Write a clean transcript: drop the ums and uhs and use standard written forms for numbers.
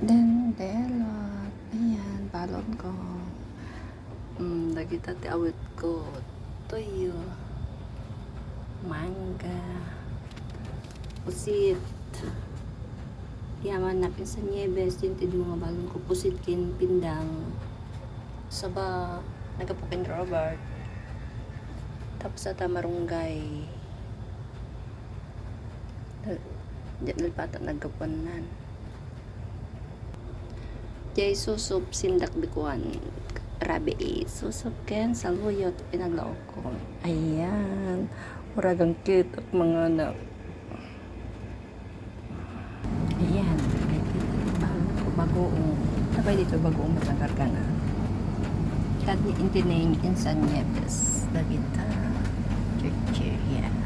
Dendelot. Ayan, balon ko. Lagi tati awit ko. Tuyo. Mangga. Pusit. Yaman napin sa Nieves. Yung tido nga balon ko. Pusit kin pindang. Saba. Nagapukin Robert. Tapos sa tamarunggay. Diyan nalpata nagkapunan. Jay susup sindak bikuan. Rabi susup ken saluyot pinaglaok ko. Ayan. Muragang cute at mga anak. Ayan. Bagoong. Sabay dito bagoong matagar ka na. Kad ni intinayin insan Nieves. Dagita. Cheer. Yan.